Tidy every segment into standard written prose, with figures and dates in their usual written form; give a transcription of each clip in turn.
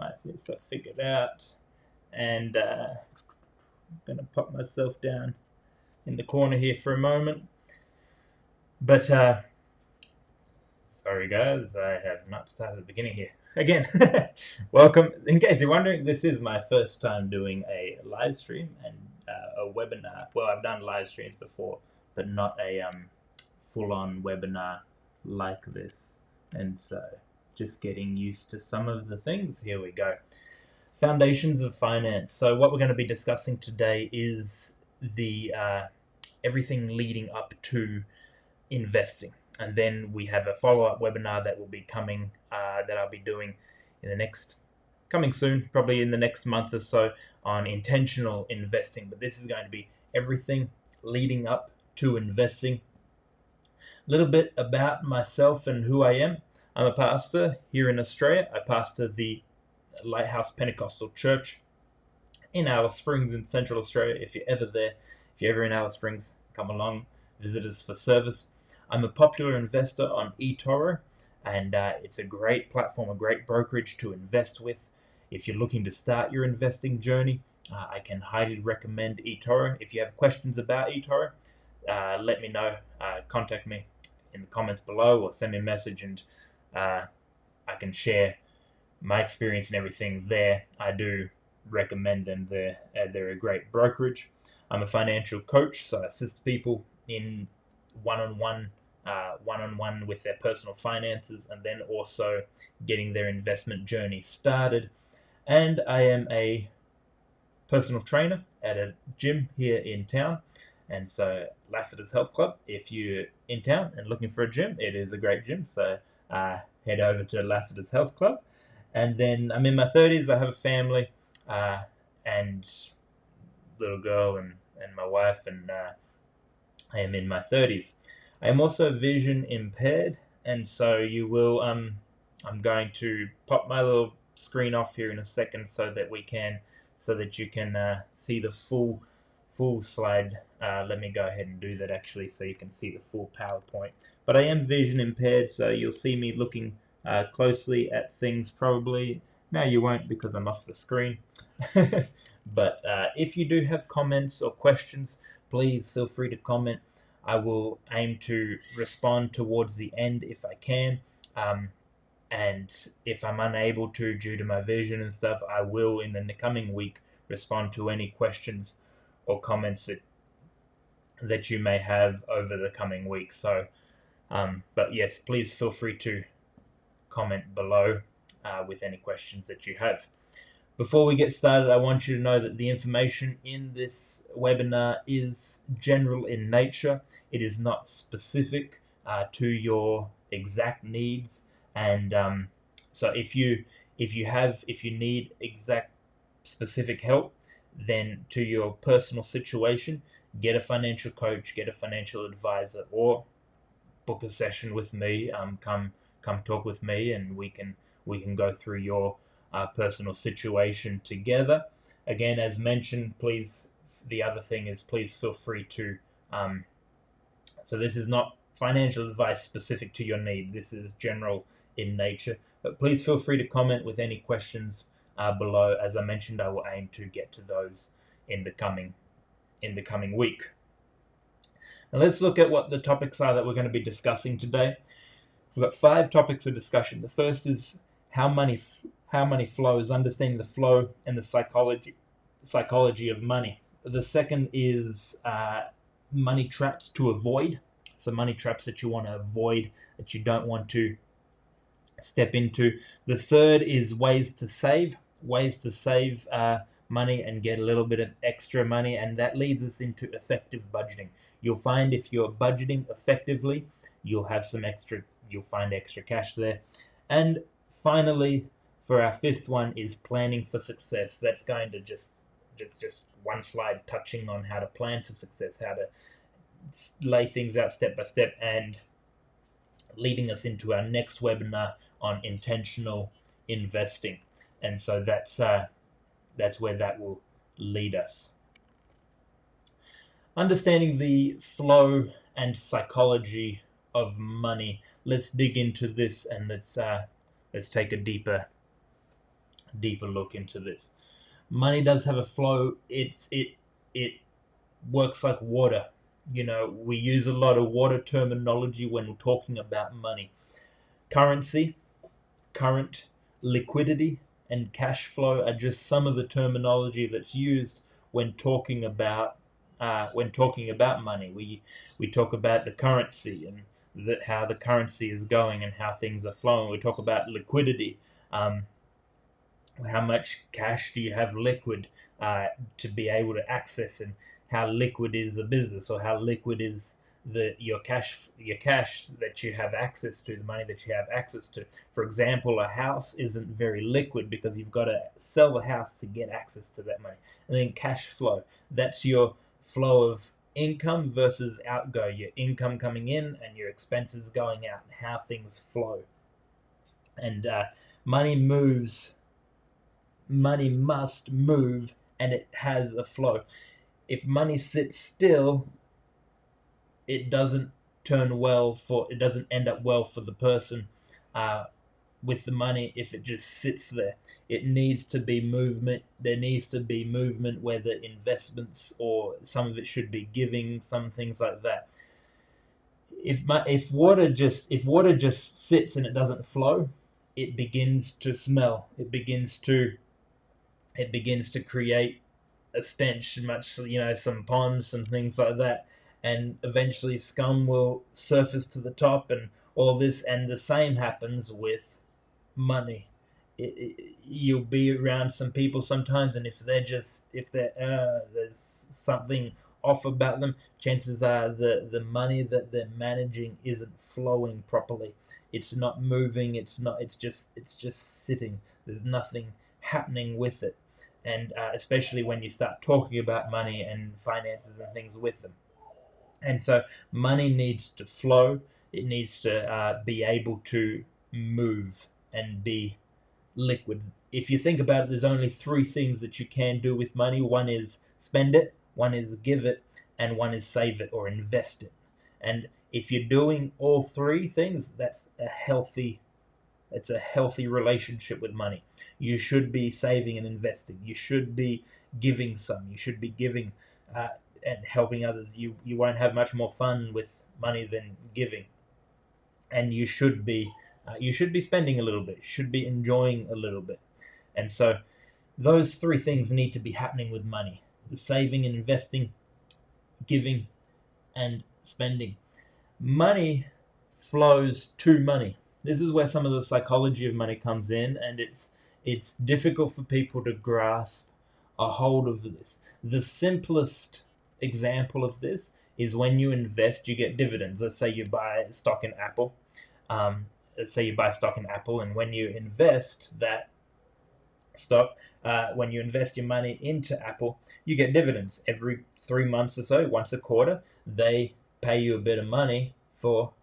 my face I figured out, and I'm gonna pop myself down in the corner here for a moment. But sorry guys, I have not started the beginning here again. Welcome. In case you're wondering, this is my first time doing a live stream and a webinar. Well, I've done live streams before, but not a full-on webinar like this, and so just getting used to some of the things. Here we go. Foundations of finance. So what we're going to be discussing today is the everything leading up to investing, and then we have a follow-up webinar that will be coming that I'll be doing in the next coming soon, probably in the next month or so, on intentional investing. But this is going to be everything leading up to investing. A little bit about myself and who I am. I'm a pastor here in Australia. I pastor the Lighthouse Pentecostal Church in Alice Springs in Central Australia. If you're ever there, if you're ever in Alice Springs, come along, visit us for service. I'm a popular investor on eToro, and it's a great platform, a great brokerage to invest with. If you're looking to start your investing journey, I can highly recommend eToro. If you have questions about eToro, let me know. Contact me in the comments below, or send me a message, and I can share my experience and everything there. I do recommend them. They're a great brokerage. I'm a financial coach, so I assist people in one-on-one with their personal finances, and then also getting their investment journey started. And I am a personal trainer at a gym here in town, and so Lassiter's Health Club. If you're in town and looking for a gym, it is a great gym, so head over to Lassiter's Health Club. And then I'm in my 30s. I have a family and little girl and my wife, and I am in my 30s. I am also vision impaired, and so you will I'm going to pop my little screen off here in a second so that you can see the full slide. Let me go ahead and do that actually, so you can see the full PowerPoint. But I am vision impaired, so you'll see me looking closely at things probably. Now you won't, because I'm off the screen. But if you do have comments or questions, please feel free to comment. I will aim to respond towards the end if I can. And if I'm unable to, due to my vision and stuff, I will in the coming week respond to any questions or comments that you may have over the coming week. So, but yes, please feel free to comment below with any questions that you have. Before we get started, I want you to know that the information in this webinar is general in nature. It is not specific to your exact needs, and so if you need exact specific help, then to your personal situation, get a financial coach, get a financial advisor, or book a session with me. Come talk with me, and we can go through your personal situation together. Again, as mentioned, please. The other thing is, please feel free to. So this is not financial advice specific to your need. This is general in nature. But please feel free to comment with any questions below. As I mentioned, I will aim to get to those in the coming week. Now let's look at what the topics are that we're going to be discussing today. We've got 5 topics of discussion. The first is how money flows, understanding the flow and the psychology of money. The second is money traps to avoid. So money traps that you want to avoid, that you don't want to step into. The third is ways to save money and get a little bit of extra money, and that leads us into effective budgeting. You'll find if you're budgeting effectively, you'll find extra cash there. And finally, for our 5th one, is planning for success. That's going to it's just one slide touching on how to plan for success, how to lay things out step by step, and leading us into our next webinar on intentional investing. And so that's where that will lead us. Understanding the flow and psychology of money. Let's dig into this, and let's take a deeper deeper look into this. Money does have a flow. It works like water. We use a lot of water terminology when we're talking about money. Currency, current, liquidity, and cash flow are just some of the terminology that's used when talking about money. We talk about the currency and how the currency is going and how things are flowing. We talk about liquidity. Um, how much cash do you have liquid to be able to access, and how liquid is a business, or how liquid is your cash that you have access to, the money that you have access to. For example, a house isn't very liquid because you've got to sell the house to get access to that money. And then cash flow, that's your flow of income versus outgo, your income coming in and your expenses going out, and how things flow. And money moves money must move, and it has a flow. If money sits still, it doesn't it doesn't end up well for the person uh, with the money if it just sits there. It needs to be movement. There needs to be movement, whether investments or some of it should be giving, some things like that. If water just sits and it doesn't flow, it begins to smell. It begins to create a stench, much some ponds, some things like that, and eventually scum will surface to the top, and all this. And the same happens with money. You'll be around some people sometimes, and if there's something off about them, chances are the money that they're managing isn't flowing properly. It's not moving. It's just sitting. There's nothing happening with it, and especially when you start talking about money and finances and things with them. And so money needs to flow. It needs to be able to move and be liquid. If you think about it, there's only three things that you can do with money. One is spend it, one is give it, and one is save it or invest it. And if you're doing all three things, that's a healthy relationship with money. You should be saving and investing. You should be giving some. You should be giving uh, and helping others. You won't have much more fun with money than giving. And you should be spending a little bit. You should be enjoying a little bit. And so those three things need to be happening with money: the saving and investing, giving, and spending. Money flows to money. This is where some of the psychology of money comes in, and it's difficult for people to grasp a hold of this. The simplest example of this is when you invest, you get dividends. Let's say you buy stock in Apple. Um, let's say you buy stock in Apple, and when you invest that stock, when you invest your money into Apple, you get dividends every 3 months or so, once a quarter. They pay you a bit of money for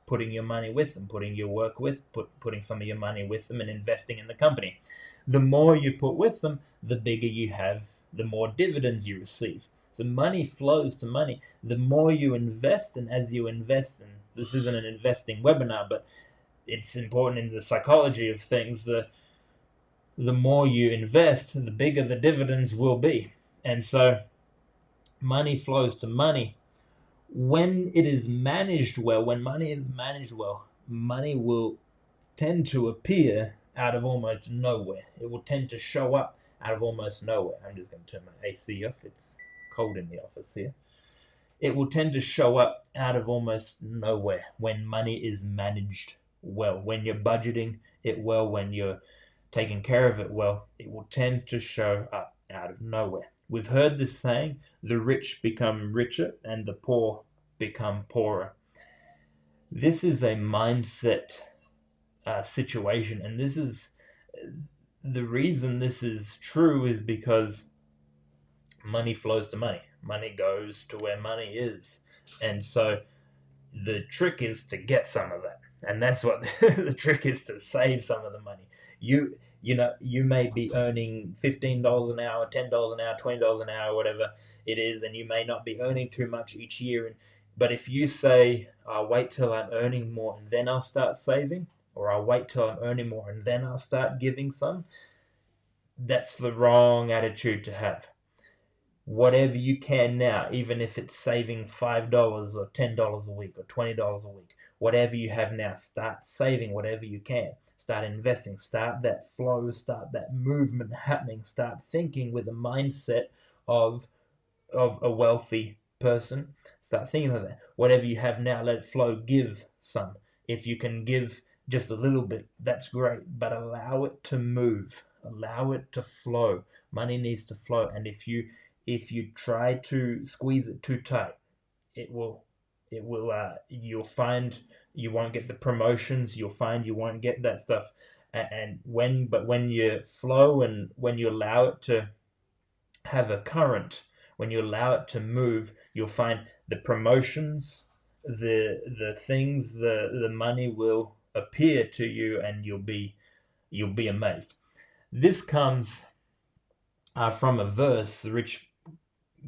putting your money with them, putting your work putting some of your money with them and investing in the company. The more you put with them, the bigger you have, the more dividends you receive. So money flows to money. The more you invest, and as you invest, and this isn't an investing webinar, but it's important in the psychology of things, the more you invest, the bigger the dividends will be. And so money flows to money. When it is managed well, when money is managed well, money will tend to appear out of almost nowhere. It will tend to show up out of almost nowhere. I'm just going to turn my AC off. It's cold in the office here. It will tend to show up out of almost nowhere when money is managed well. When you're budgeting it well, when you're taking care of it well, it will tend to show up out of nowhere. We've heard this saying: the rich become richer and the poor become poorer. This is a mindset situation, and this is the reason this is true is because money flows to money. Money goes to where money is. And so the trick is to get some of that. And that's what the trick is, to save some of the money. You may be earning $15 an hour, $10 an hour, $20 an hour, whatever it is, and you may not be earning too much each year. But if you say, I'll wait till I'm earning more and then I'll start saving, or I'll wait till I'm earning more and then I'll start giving some, That's the wrong attitude to have. Whatever you can now, even if it's saving $5 or $10 a week or $20 a week, whatever you have now, start saving whatever you can. Start investing, start that flow, start that movement happening, start thinking with a mindset of a wealthy person. Start thinking of that. Whatever you have now, let it flow. Give some. If you can give just a little bit, that's great, but allow it to move. Allow it to flow. Money needs to flow, and if you try to squeeze it too tight, it will you'll find you won't get the promotions. You'll find you won't get that stuff. And when you flow and when you allow it to have a current, when you allow it to move, you'll find the promotions, the things, the money will appear to you, and you'll be amazed. This comes from a verse: "The rich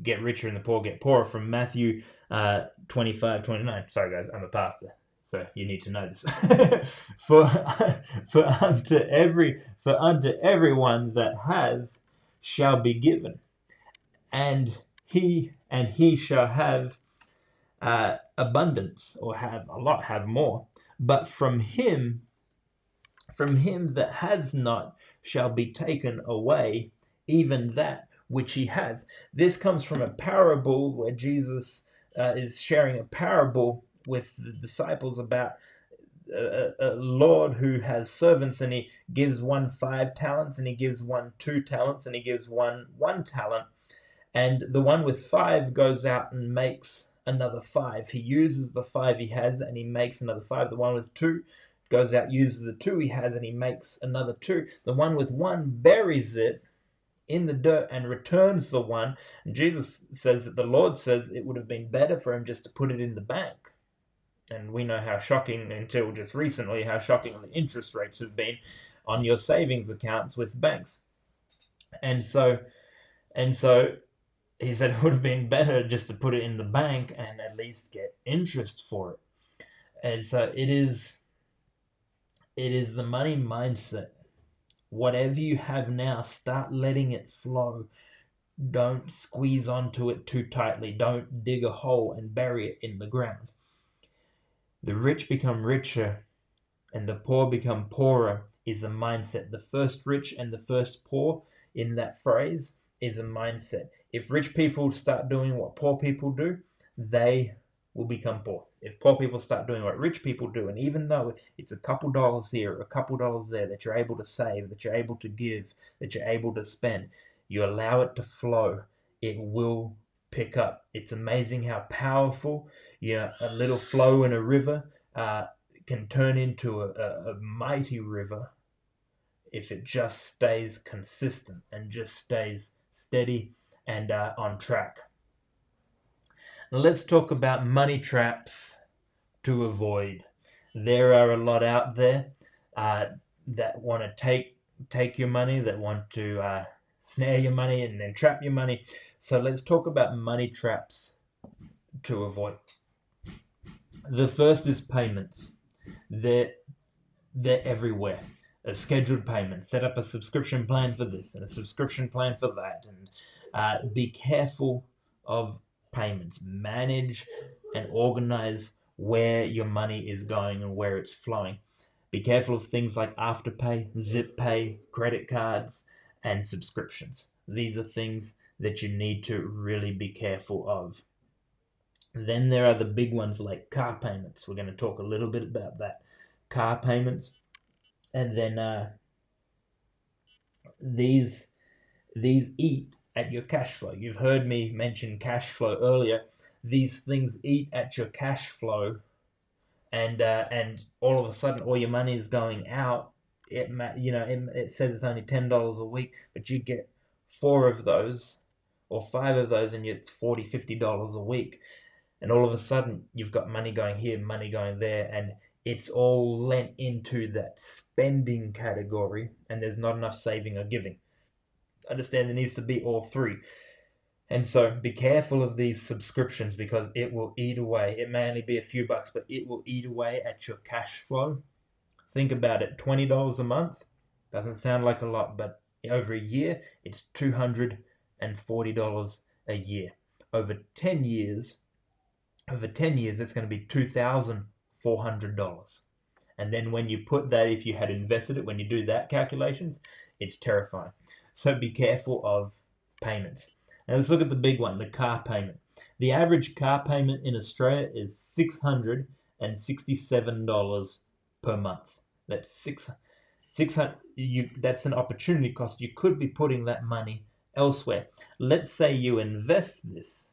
get richer and the poor get poorer," from Matthew 25:29. Sorry guys, I'm a pastor, so you need to know this. for unto everyone that hath shall be given, and he shall have abundance, or have a lot, have more. But from him that hath not shall be taken away even that which he hath. This comes from a parable where Jesus is sharing a parable with the disciples about a Lord who has servants, and he gives one 5 talents, and he gives one 2 talents, and he gives one 1 talent. And the one with 5 goes out and makes another 5. He uses the 5 he has and he makes another 5. The one with 2 goes out, uses the 2 he has, and he makes another 2. The one with 1 buries it in the dirt and returns the 1. And Jesus says that the Lord says it would have been better for him just to put it in the bank. And we know how shocking, until just recently, how shocking the interest rates have been on your savings accounts with banks. And so he said it would have been better just to put it in the bank and at least get interest for it. And so it is the money mindset. Whatever you have now, start letting it flow. Don't squeeze onto it too tightly. Don't dig a hole and bury it in the ground. The rich become richer and the poor become poorer is a mindset. The first rich and the first poor in that phrase is a mindset. If rich people start doing what poor people do, they will become poor. If poor people start doing what rich people do, and even though it's a couple dollars here, a couple dollars there that you're able to save, that you're able to give, that you're able to spend, you allow it to flow, it will pick up. It's amazing how powerful, a little flow in a river can turn into a mighty river if it just stays consistent and just stays steady and on track. Now let's talk about money traps to avoid. There are a lot out there that want to take your money, that want to snare your money and then trap your money. So let's talk about money traps to avoid. The first is payments. They're everywhere. A scheduled payment. Set up a subscription plan for this and a subscription plan for that. And be careful of payments. Manage and organize where your money is going and where it's flowing. Be careful of things like Afterpay, Zip Pay, credit cards, and subscriptions. These are things that you need to really be careful of. Then there are the big ones like car payments. We're going to talk a little bit about that. Car payments. And then these eat at your cash flow. You've heard me mention cash flow earlier. These things eat at your cash flow, and all of a sudden, all your money is going out. It says it's only $10 a week, but you get 4 of those or 5 of those, and it's $40-$50 a week. And all of a sudden, you've got money going here, money going there, and it's all lent into that spending category, and there's not enough saving or giving. Understand there needs to be all 3. And so be careful of these subscriptions, because it will eat away. It may only be a few bucks, but it will eat away at your cash flow. Think about it. $20 a month doesn't sound like a lot, but Over a year, it's $240 a year. Over 10 years, that's going to be $2,400. And then when you put that, if you had invested it, when you do that calculations, it's terrifying. So be careful of payments. Now let's look at the big one, the car payment. The average car payment in Australia is $667 per month. That's 600. That's an opportunity cost. You could be putting that money elsewhere. Let's say you invest this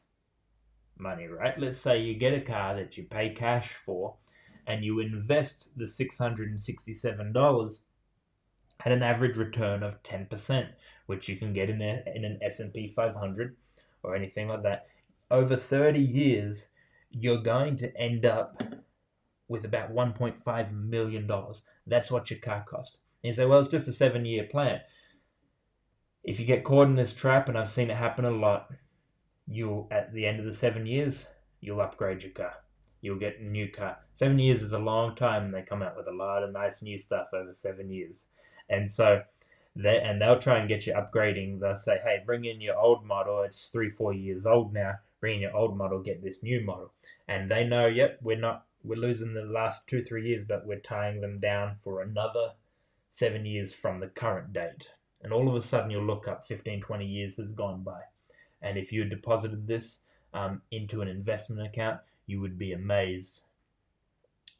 money, right? Let's say you get a car that you pay cash for, and you invest the $667 at an average return of 10%, which you can get in an S&P 500 or anything like that. Over 30 years, you're going to end up with about $1.5 million. That's what your car costs. And you say, well, it's just a 7-year plan. If you get caught in this trap, and I've seen it happen a lot, you'll, at the end of the 7 years, you'll upgrade your car. You'll get a new car. 7 years is a long time, and they come out with a lot of nice new stuff over 7 years. And so they'll try and get you upgrading. They'll say, hey, bring in your old model. It's 3-4 years old now. Bring in your old model, get this new model. And they know, yep, we're losing the last 2-3 years, but we're tying them down for another 7 years from the current date. And all of a sudden you'll look up 15-20 years has gone by. And if you deposited this into an investment account, you would be amazed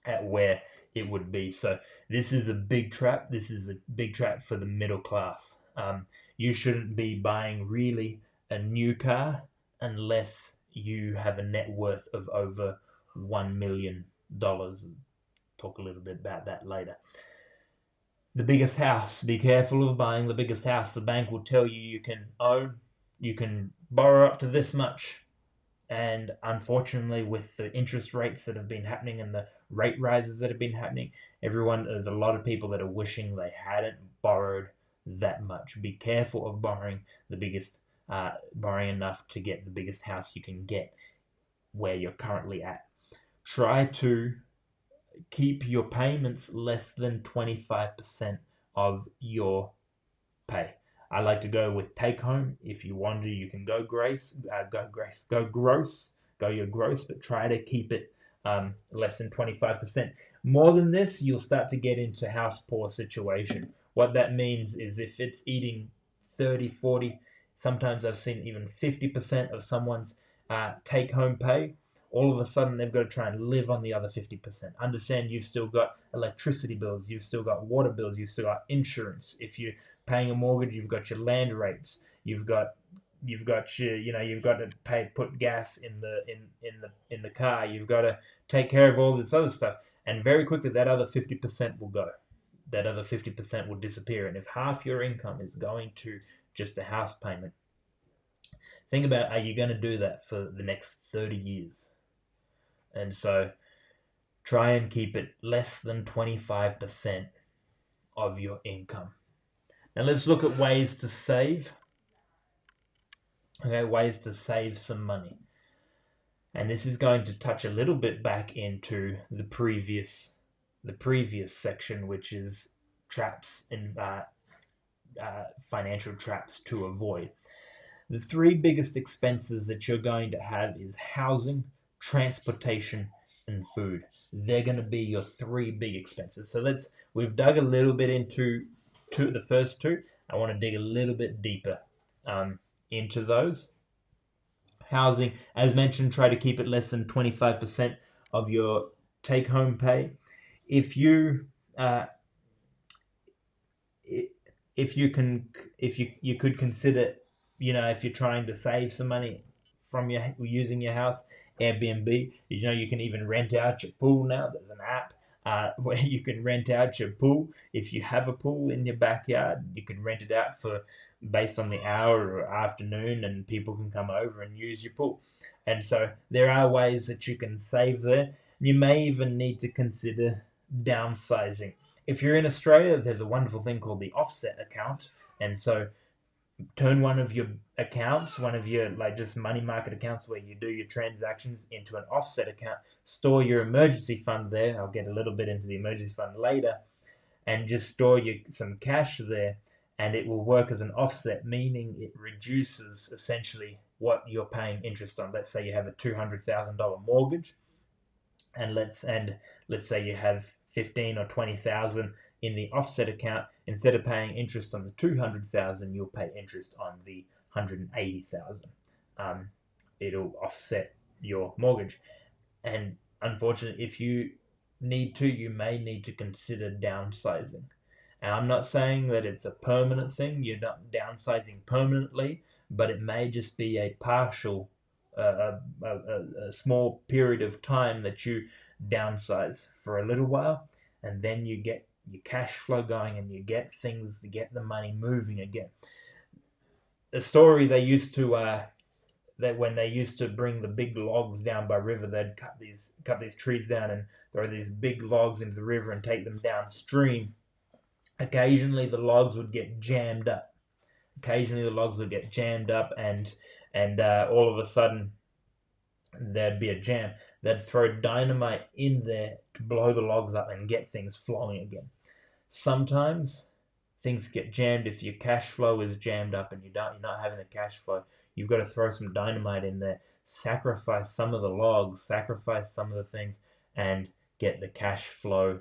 at where it would be. So this is a big trap. This is a big trap for the middle class. You shouldn't be buying really a new car unless you have a net worth of over $1 million. Talk a little bit about that later. The biggest house. Be careful of buying the biggest house. The bank will tell you you can borrow up to this much. And unfortunately, with the interest rates that have been happening and the rate rises that have been happening, there's a lot of people that are wishing they hadn't borrowed that much. Be careful of borrowing enough to get the biggest house you can get where you're currently at. Try to keep your payments less than 25% of your pay. I like to go with take home. If you want to, you can go gross, go your gross, but try to keep it less than 25%. More than this, you'll start to get into house poor situation. What that means is if it's eating 30, 40, sometimes I've seen even 50% of someone's take home pay, all of a sudden they've got to try and live on the other 50%. Understand you've still got electricity bills, you've still got water bills, you've still got insurance. If you're paying a mortgage, you've got your land rates, you've got you've got to put gas in the car, you've got to take care of all this other stuff, and very quickly that other 50% will go. That other 50% will disappear, and if half your income is going to just a house payment, think about, are you going to do that for the next 30 years? And so try and keep it less than 25% of your income. Now let's look at ways to save. Okay, ways to save some money. And this is going to touch a little bit back into the previous section, which is traps and financial traps to avoid. The 3 biggest expenses that you're going to have is housing, transportation, and food. They're going to be your 3 big expenses. So we've dug a little bit into the first 2. I want to dig a little bit deeper into those. Housing, as mentioned, try to keep it less than 25% of your take-home pay. If you could consider, if you're trying to save some money from using your house, Airbnb. You can even rent out your pool now. There's an app where you can rent out your pool. If you have a pool in your backyard, you can rent it out based on the hour or afternoon, and people can come over and use your pool. And so there are ways that you can save there. You may even need to consider downsizing. If you're in Australia, there's a wonderful thing called the offset account. And so turn one of your accounts, one of your just money market accounts where you do your transactions, into an offset account. Store your emergency fund there. I'll get a little bit into the emergency fund later. And just store some cash there. and it will work as an offset, meaning it reduces essentially what you're paying interest on. Let's say you have a $200,000 mortgage, and let's say you have 15 or 20,000 in the offset account. Instead of paying interest on the 200,000, you'll pay interest on the 180,000. It'll offset your mortgage. And unfortunately, if you you may need to consider downsizing. And I'm not saying that it's a permanent thing, you're not downsizing permanently, but it may just be a partial, a small period of time that you downsize for a little while, and then you get your cash flow going and you get things to get the money moving again. A story they used to that when they used to bring the big logs down by river, they'd cut these trees down and throw these big logs into the river and take them downstream. Occasionally the logs would get jammed up. And all of a sudden there'd be a jam. They'd throw dynamite in there to blow the logs up and get things flowing again. Sometimes things get jammed. If your cash flow is jammed up and you're not having the cash flow, you've got to throw some dynamite in there, sacrifice some of the logs, sacrifice some of the things, and get the cash flow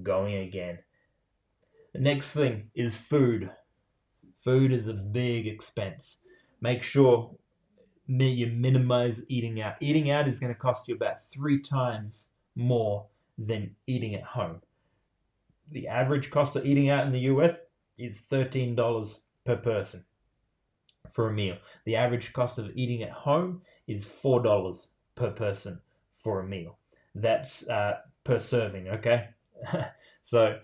going again. The next thing is food. Food is a big expense. Make sure you minimize eating out. Eating out is going to cost you about 3 times more than eating at home. The average cost of eating out in the US is $13 per person for a meal. The average cost of eating at home is $4 per person for a meal. That's per serving, okay? So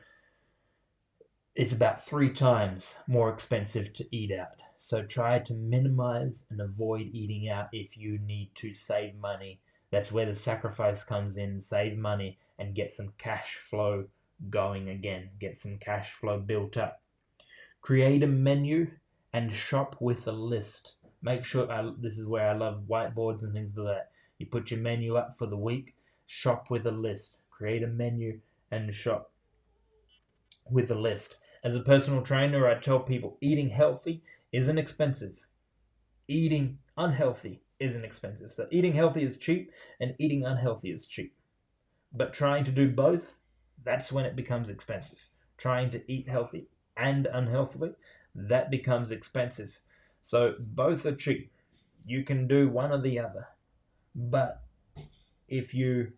it's about 3 times more expensive to eat out. So try to minimize and avoid eating out if you need to save money. That's where the sacrifice comes in. Save money and get some cash flow going again. Get some cash flow built up. Create a menu and shop with a list. Make sure, this is where I love whiteboards and things like that. You put your menu up for the week, shop with a list. Create a menu and shop with a list. As a personal trainer, I tell people eating healthy isn't expensive. Eating unhealthy isn't expensive. So eating healthy is cheap and eating unhealthy is cheap. But trying to do both, that's when it becomes expensive. Trying to eat healthy and unhealthily, that becomes expensive. So both are cheap. You can do one or the other. But if you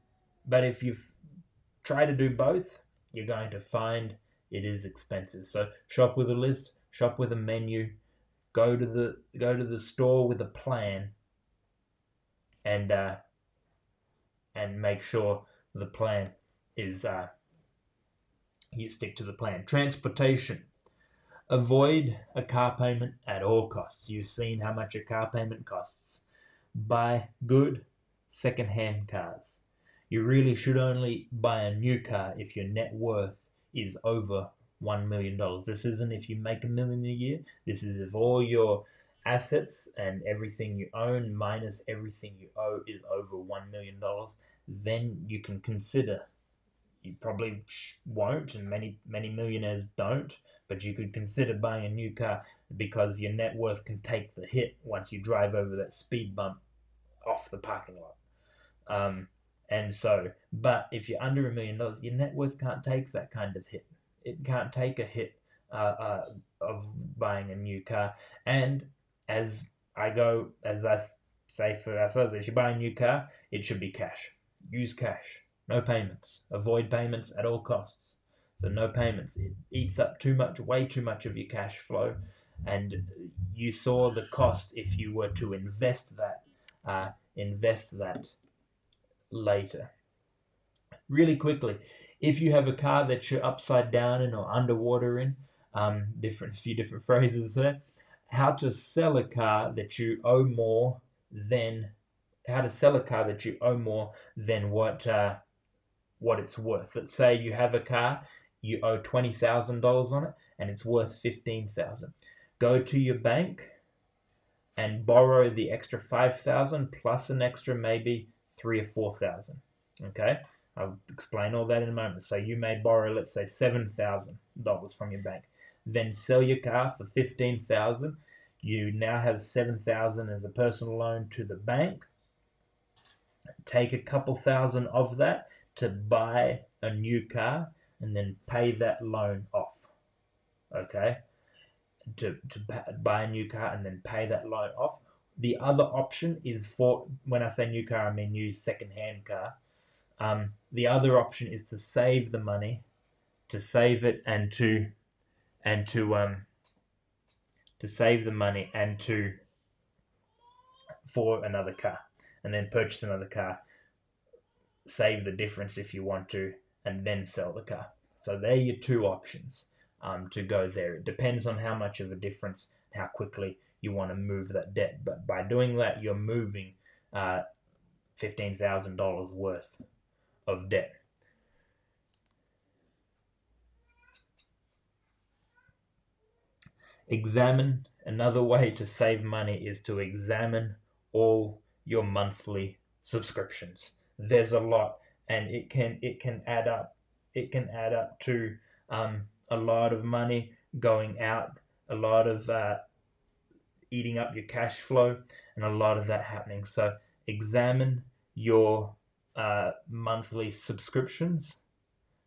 try to do both, you're going to find it is expensive. So shop with a list, shop with a menu, go to the store with a plan, and make sure the plan is you stick to the plan. Transportation. Avoid a car payment at all costs. You've seen how much a car payment costs. Buy good second-hand cars. You really should only buy a new car if your net worth is over $1 million. This isn't if you make $1 million a year. This is if all your assets and everything you own minus everything you owe is over $1 million. Then you can consider. You probably won't, and many millionaires don't, but you could consider buying a new car because your net worth can take the hit once you drive over that speed bump off the parking lot. But if you're under $1 million, your net worth can't take that kind of hit. It can't take a hit of buying a new car. And as I say for ourselves, if you buy a new car, it should be cash. Use cash. No payments. Avoid payments at all costs. So no payments. It eats up way too much of your cash flow. And you saw the cost if you were to invest that later. Really quickly, if you have a car that you're upside down in or underwater in, few different phrases there. How to sell a car that you owe more than what it's worth. Let's say you have a car, you owe $20,000 on it, and it's worth $15,000. Go to your bank and borrow the extra $5,000 plus an extra maybe $3,000 or $4,000. Okay, I'll explain all that in a moment. So you may borrow, let's say, $7,000 from your bank. then sell your car for 15,000. You now have 7,000 as a personal loan to the bank. Take a couple thousand of that to buy a new car and then pay that loan off. Okay, to buy a new car and then pay that loan off. The other option is, for when I say new car, I mean new second-hand car. The other option is to save the money, to save it and to save the money and to for another car, and then purchase another car, save the difference if you want to, and then sell the car. So they're your two options to go there. It depends on how much of a difference, how quickly you want to move that debt. But by doing that, you're moving $15,000 worth of debt. Examine Another way to save money is to examine all your monthly subscriptions. There's a lot, and it can add up. It can add up to a lot of money going out, a lot of eating up your cash flow, and a lot of that happening. So examine your monthly subscriptions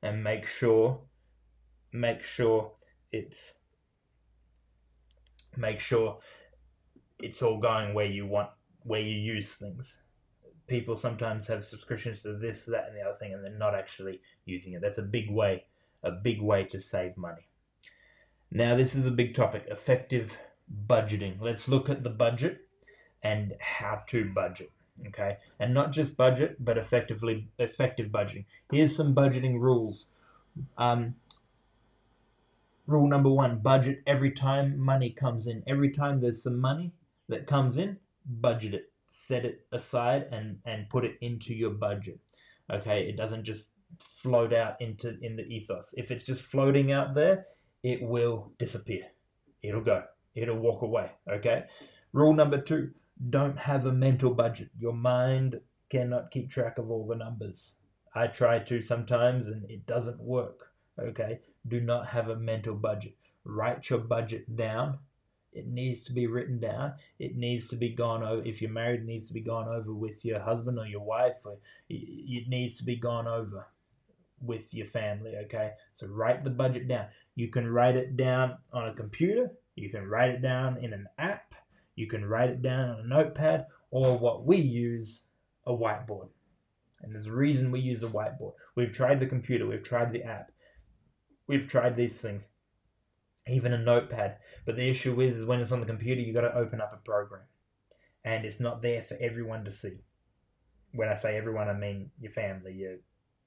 and make sure it's make sure it's all going where you want, where you use things. People sometimes have subscriptions to this, that, and the other thing, and they're not actually using it. That's a big way to save money. Now, this is a big topic: effective budgeting. Let's look at the budget and how to budget. Okay, and not just budget, but effective budgeting. Here's some budgeting rules. Rule number one: budget every time money comes in. Every time there's some money that comes in, budget it. Set it aside and put it into your budget. Okay, it doesn't just float out in the ethos. If it's just floating out there, it will disappear. It'll go. It'll walk away. Okay. Rule number two: don't have a mental budget. Your mind cannot keep track of all the numbers. I try to sometimes and it doesn't work. Okay. Do not have a mental budget. Write your budget down. It needs to be written down. It needs to be gone over. If you're married, it needs to be gone over with your husband or your wife. Or it needs to be gone over with your family. Okay. So write the budget down. You can write it down on a computer. You can write it down in an app. You can write it down on a notepad, or what we use, a whiteboard. And there's a reason we use a whiteboard. We've tried the computer. We've tried the app. We've tried these things, even a notepad. But the issue is when it's on the computer, you got to open up a program, and it's not there for everyone to see. When I say everyone, I mean your family,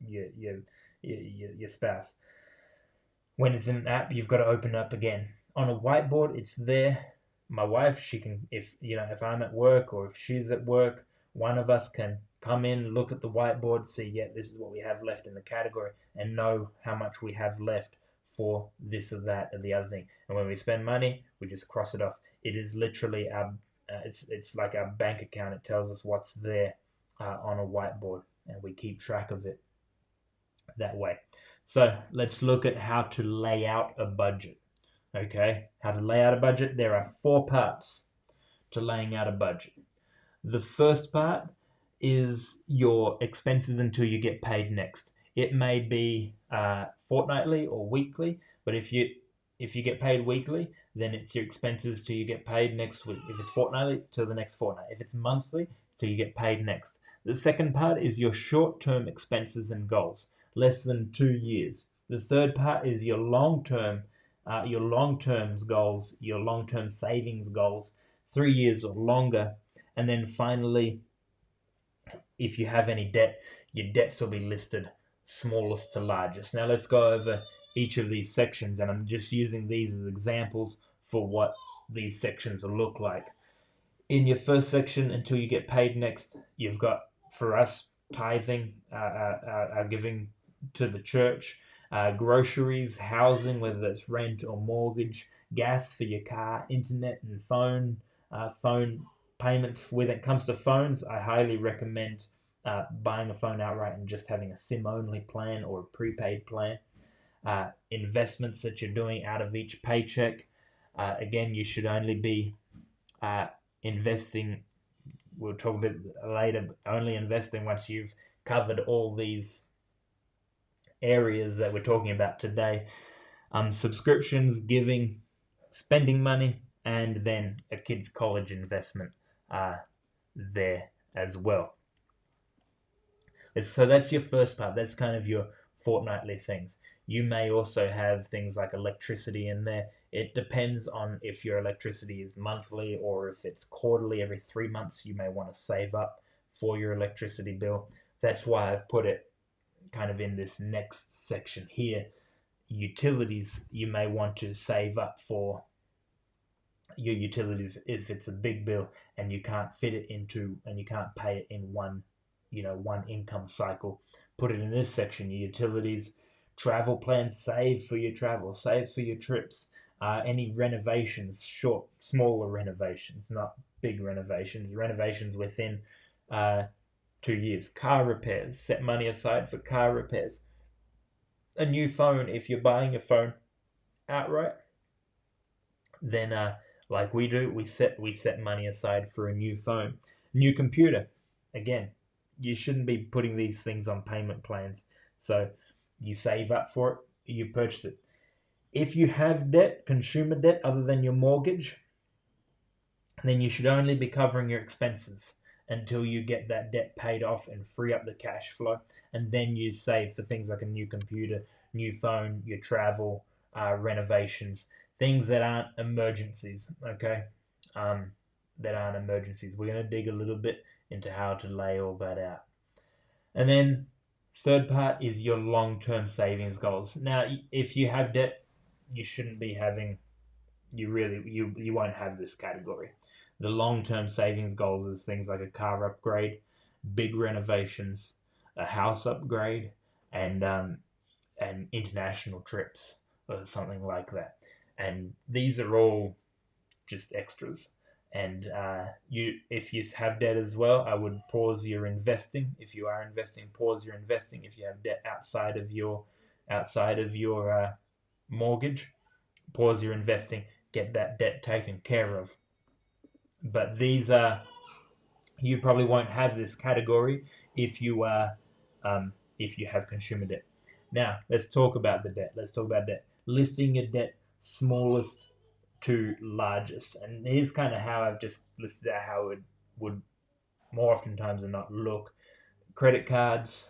your spouse. When it's in an app, you've got to open up again. On a whiteboard, it's there. My wife, she can, if I'm at work or if she's at work, one of us can come in, look at the whiteboard, see, yeah, this is what we have left in the category, and know how much we have left for this or that or the other thing. And when we spend money, we just cross it off. It is literally our, it's like our bank account. It tells us what's there on a whiteboard, and we keep track of it that way. So let's look at how to lay out a budget. Okay, how to lay out a budget. There are 4 parts to laying out a budget. The first part is your expenses until you get paid next. It may be fortnightly or weekly, but if you get paid weekly, then it's your expenses till you get paid next week. If it's fortnightly, till the next fortnight. If it's monthly, till you get paid next. The second part is your short-term expenses and goals, less than 2 years. The third part is your long-term goals, your long-term savings goals, 3 years or longer. And then finally, if you have any debt, your debts will be listed smallest to largest. Now let's go over each of these sections, and I'm just using these as examples for what these sections will look like. In your first section, until you get paid next, you've got, for us, tithing, our giving to the church, groceries, housing, whether it's rent or mortgage, gas for your car, internet and phone payments. When it comes to phones, I highly recommend buying a phone outright and just having a SIM only plan or a prepaid plan. investments that you're doing out of each paycheck. Again, you should only be investing, we'll talk a bit later, only investing once you've covered all these areas that we're talking about today. Subscriptions, giving, spending money, and then a kid's college investment there as well. So that's your first part. That's kind of your fortnightly things. You may also have things like electricity in there. It depends on if your electricity is monthly or if it's quarterly, every 3 months. You may want to save up for your electricity bill. That's why I've put it kind of in this next section here. Utilities, you may want to save up for your utilities if it's a big bill and you can't fit it into, and you can't pay it in one income cycle. Put it in this section. Your utilities, travel plans, save for your travel, save for your trips. Any renovations, smaller renovations, not big renovations within 2 years. Car repairs, set money aside for car repairs. A new phone, if you're buying a phone outright, then like we do, we set money aside for a new phone. New computer, again, you shouldn't be putting these things on payment plans. So you save up for it, you purchase it. If you have debt, consumer debt, other than your mortgage, then you should only be covering your expenses until you get that debt paid off and free up the cash flow. And then you save for things like a new computer, new phone, your travel, renovations, things that aren't emergencies, okay? That aren't emergencies. We're going to dig a little bit into how to lay all that out. And then third part is your long-term savings goals. Now, if you have debt, you shouldn't be having, you won't have this category. The long-term savings goals is things like a car upgrade, big renovations, a house upgrade, and international trips or something like that. And these are all just extras. And if you have debt as well, I would pause your investing. If you are investing, pause your investing. If you have debt outside of your mortgage, pause your investing. Get that debt taken care of. But these are, you probably won't have this category if you have consumer debt. Now let's talk about the debt. Let's talk about debt. Listing your debt smallest to largest, and here's kind of how I've just listed out how it would more oftentimes than not look. Credit cards,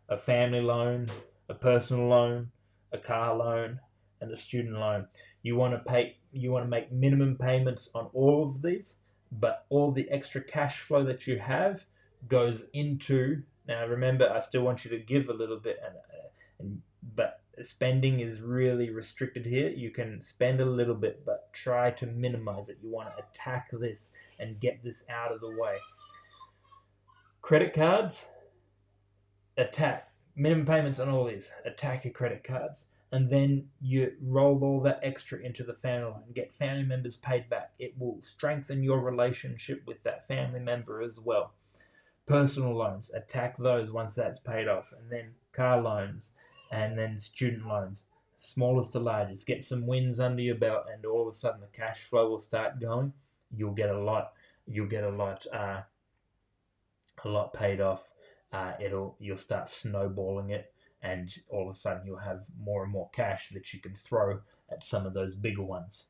a family loan, a personal loan, a car loan, and a student loan. You want to make minimum payments on all of these, but all the extra cash flow that you have goes into. Now remember, I still want you to give a little bit, but spending is really restricted here. You can spend a little bit, but try to minimize it. You want to attack this and get this out of the way. Credit cards, attack minimum payments on all these. Attack your credit cards, and then you roll all that extra into the family loan. Get family members paid back. It will strengthen your relationship with that family member as well. Personal loans, attack those once that's paid off, and then car loans, and then student loans, smallest to largest. Get some wins under your belt, and all of a sudden the cash flow will start going. You'll get a lot. A lot paid off. You'll start snowballing it, and all of a sudden you'll have more and more cash that you can throw at some of those bigger ones.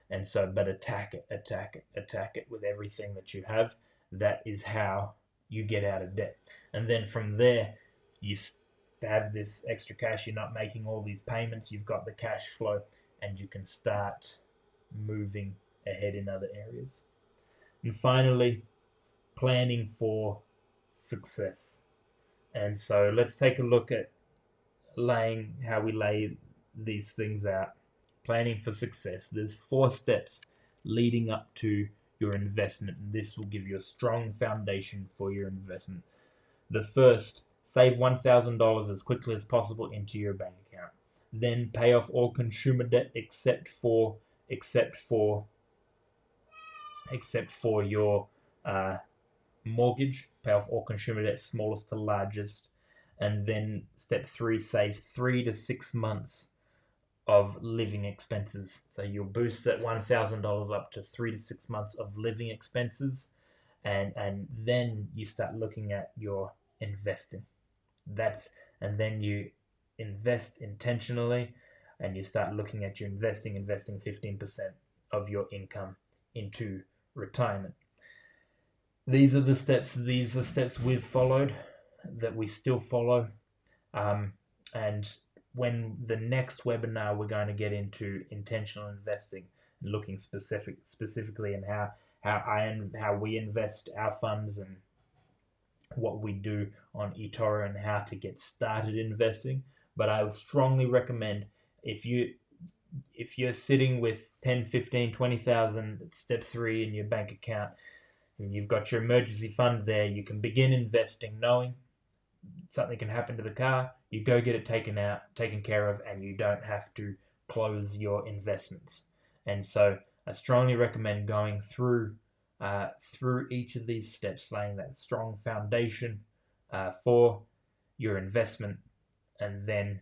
And so, but attack it with everything that you have. That is how you get out of debt. And then from there, you have this extra cash. You're not making all these payments. You've got the cash flow, and you can start moving ahead in other areas. And finally, planning for success. And so let's take a look at how we lay these things out. Planning for success. There's 4 steps leading up to your investment. This will give you a strong foundation for your investment. The first, save $1,000 as quickly as possible into your bank account. Then pay off all consumer debt except for your mortgage. Pay off all consumer debt, smallest to largest. And then step 3, save 3 to 6 months of living expenses. So you'll boost that $1,000 up to 3 to 6 months of living expenses, and then you start looking at your investing. And then you invest intentionally, and you start looking at your investing 15% of your income into retirement. These are steps we've followed, that we still follow. And when the next webinar, we're going to get into intentional investing, looking specifically in how we invest our funds, and what we do on eToro, and how to get started investing. But I would strongly recommend, if you're sitting with 10, 15, 20,000 step 3 in your bank account, and you've got your emergency fund there, you can begin investing knowing something can happen to the car. You go get it taken care of, and you don't have to close your investments. And so I strongly recommend going through each of these steps, laying that strong foundation for your investment, and then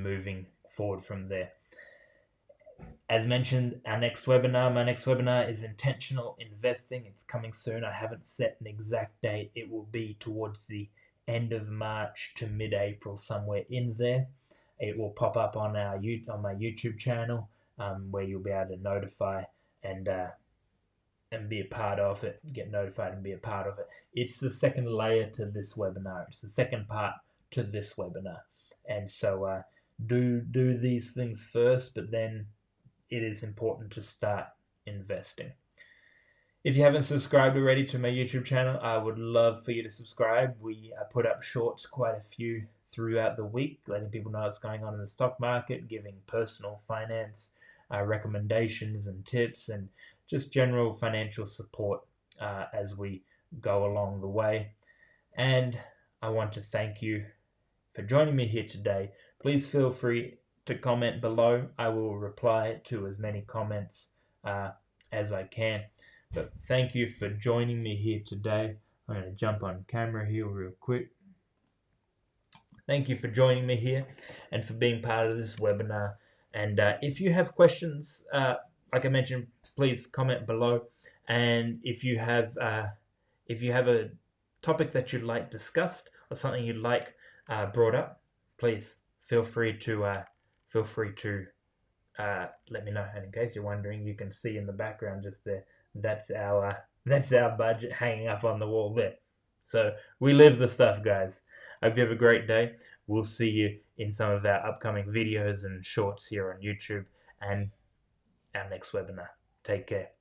moving forward from there. As mentioned, my next webinar is intentional investing. It's coming soon. I haven't set an exact date. It will be towards the end of March to mid-April, somewhere in there. It will pop up on my YouTube channel, where you'll be able to notify and be a part of it, get notified and be a part of it. It's the second layer to this webinar. It's the second part to this webinar. And so do these things first, but then it is important to start investing. If you haven't subscribed already to my YouTube channel, I would love for you to subscribe. We put up shorts, quite a few throughout the week, letting people know what's going on in the stock market, giving personal finance recommendations and tips, and just general financial support as we go along the way. And I want to thank you for joining me here today. Please feel free to comment below. I will reply to as many comments as I can. But thank you for joining me here today. I'm going to jump on camera here real quick. Thank you for joining me here and for being part of this webinar. And if you have questions, like I mentioned, please comment below. And if you have a topic that you'd like discussed, or something you'd like brought up, please feel free to let me know. And in case you're wondering, you can see in the background just there, that's our budget hanging up on the wall there. So we live the stuff, guys. Hope you have a great day. We'll see you in some of our upcoming videos and shorts here on YouTube, and our next webinar. Take care.